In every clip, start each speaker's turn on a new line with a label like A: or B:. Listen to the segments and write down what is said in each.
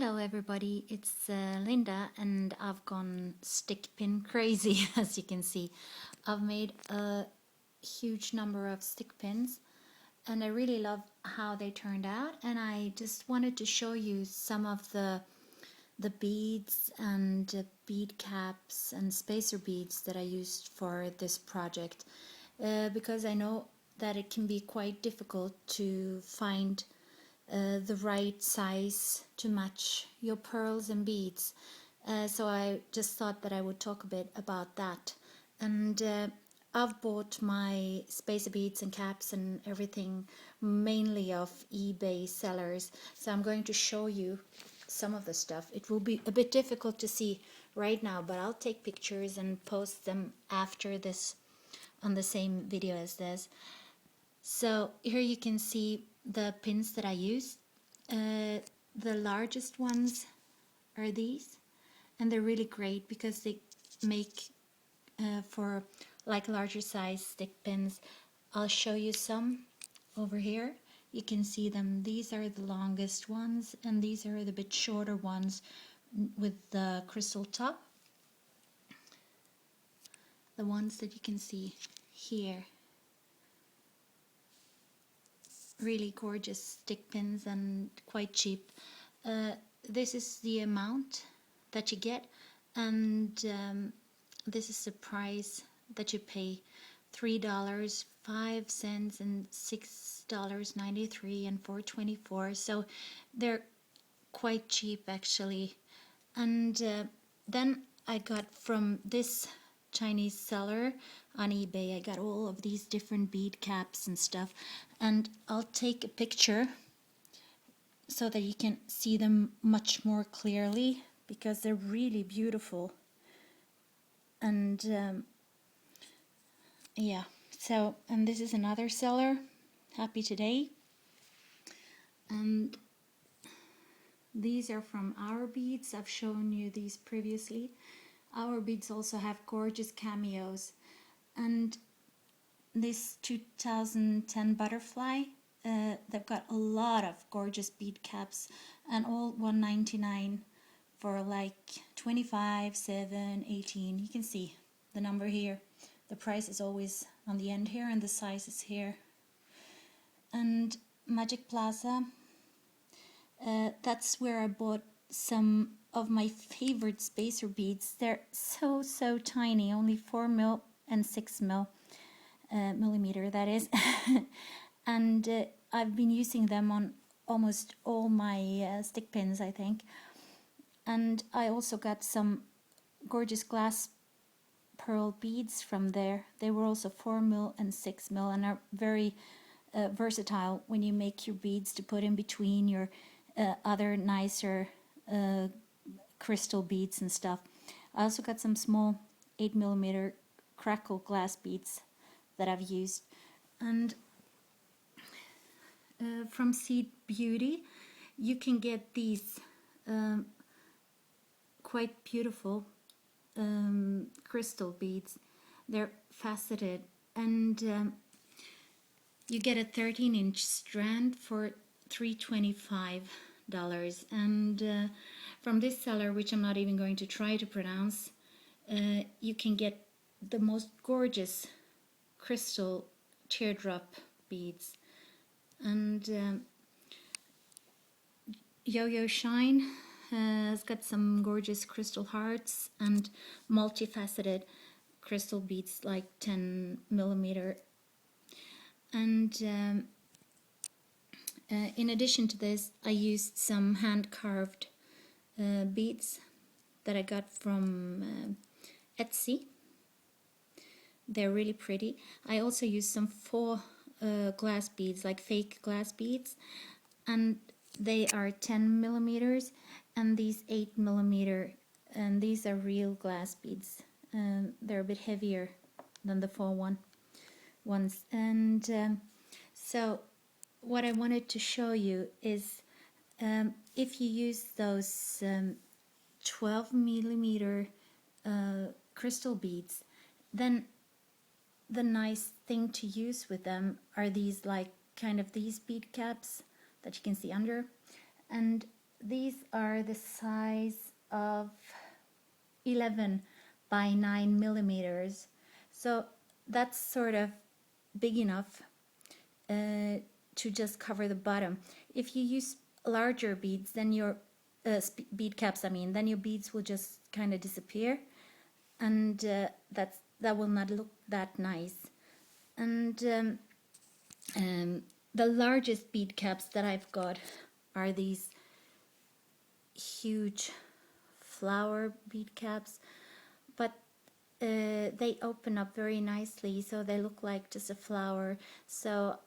A: Hello everybody, it's Linda and I've gone stick pin crazy as you can see. I've made a huge number of stick pins and I really love how they turned out, and I just wanted to show you some of the beads and bead caps and spacer beads that I used for this project, because I know that it can be quite difficult to find the right size to match your pearls and beads. So I just thought that I would talk a bit about that. And I've bought my spacer beads and caps and everything mainly off eBay sellers. So I'm going to show you some of the stuff. It will be a bit difficult to see right now, but I'll take pictures and post them after this on the same video as this. So here you can see the pins that I used. The largest ones are these, and they're really great because they make for like larger size stick pins. I'll show you some over here. You can see them. These are the longest ones, and these are the bit shorter ones with the crystal top. The ones that you can see here. Really gorgeous stick pins and quite cheap. This is the amount that you get, and this is the price that you pay: $3.05 and $6.93 and $4.24. So they're quite cheap actually. And then I got from this Chinese seller on eBay, I got all of these different bead caps and stuff, and I'll take a picture so that you can see them much more clearly because they're really beautiful. And yeah, so, and this is another seller, Happy Today, and these are from Our Beads. I've shown you these previously. Our Beads also have gorgeous cameos, and this 2010 butterfly, they've got a lot of gorgeous bead caps, and all $1.99 for like 25, 7, 18. You can see the number here. The price is always on the end here, and the size is here. And Magic Plaza, that's where I bought some of my favorite spacer beads. They're so tiny, only 4 mil and 6 millimeter, that is. And I've been using them on almost all my stick pins, I think. And I also got some gorgeous glass pearl beads from there. They were also 4 mil and 6 mil and are very versatile when you make your beads to put in between your other nicer crystal beads and stuff. I also got some small 8 millimeter Crackle glass beads that I've used. And from Seed Beauty you can get these quite beautiful crystal beads. They're faceted, and you get a 13-inch strand for $3.25. And from this seller, which I'm not even going to try to pronounce, you can get the most gorgeous crystal teardrop beads. And Yo-Yo Shine has got some gorgeous crystal hearts and multifaceted crystal beads, like 10 millimeter. And in addition to this, I used some hand-carved beads that I got from Etsy. They're really pretty. I also used some faux glass beads, like fake glass beads, and they are 10 millimeters, and these 8 millimeter, and these are real glass beads. They're a bit heavier than the faux ones. And so what I wanted to show you is if you use those 12 millimeter crystal beads, then the nice thing to use with them are these, like, kind of these bead caps that you can see under. And these are the size of 11 by 9 millimeters. So that's sort of big enough to just cover the bottom. If you use larger beads, then your bead caps, I mean, then your beads will just kind of disappear, and that will not look that nice. And the largest bead caps that I've got are these huge flower bead caps, but they open up very nicely, so they look like just a flower. So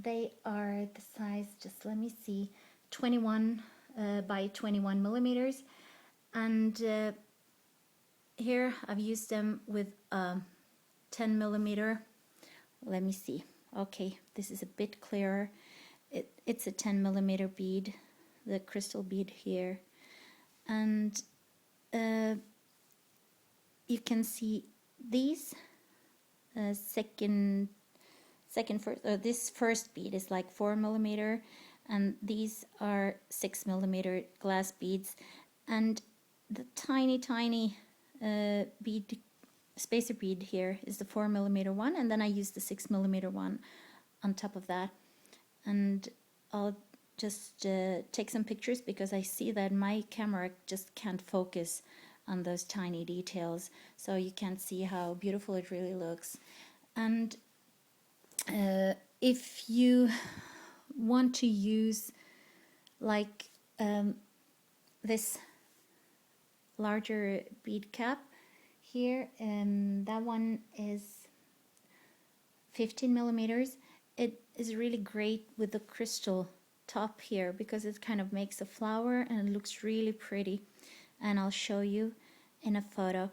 A: they are the size, just let me see, 21 by 21 millimeters. And here I've used them with 10 millimeter. Let me see. Okay, this is a bit clearer. It's a 10 millimeter bead, the crystal bead here. And you can see these this first bead is like 4 millimeter, and these are 6 millimeter glass beads, and the tiny bead, spacer bead here is the 4 millimeter one, and then I use the 6 millimeter one on top of that. And I'll just take some pictures because I see that my camera just can't focus on those tiny details, so you can't see how beautiful it really looks. And if you want to use like this larger bead cap here, that one is 15 millimeters. It is really great with the crystal top here because it kind of makes a flower and it looks really pretty, and I'll show you in a photo.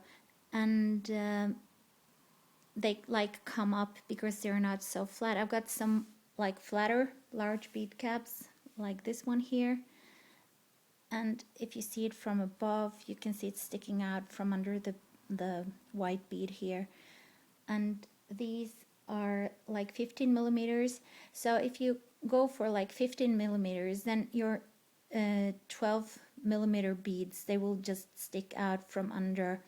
A: And they like come up because they're not so flat. I've got some like flatter large bead caps like this one here, and if you see it from above you can see it sticking out from under the white bead here. And these are like 15 millimeters. So if you go for like 15 millimeters, then your 12 millimeter beads, they will just stick out from under.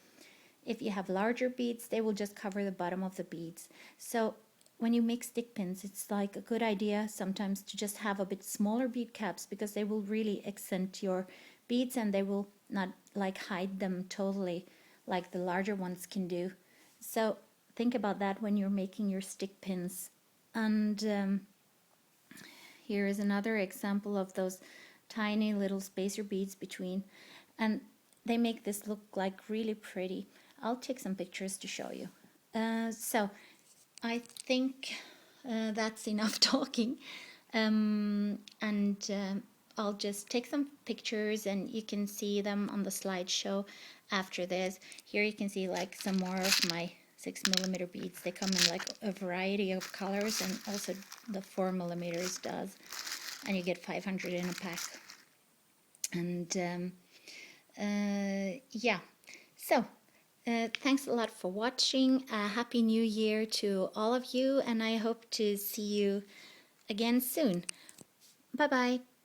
A: If you have larger beads, they will just cover the bottom of the beads. So when you make stick pins, it's like a good idea sometimes to just have a bit smaller bead caps because they will really accent your beads and they will not like hide them totally like the larger ones can do. So think about that when you're making your stick pins. And here is another example of those tiny little spacer beads between, and they make this look like really pretty. I'll take some pictures to show you. So I think that's enough talking, and I'll just take some pictures and you can see them on the slideshow after this. Here you can see like some more of my 6 millimeter beads. They come in like a variety of colors, and also the 4 millimeters does, and you get 500 in a pack. And yeah, so thanks a lot for watching. Happy New Year to all of you, and I hope to see you again soon. Bye bye.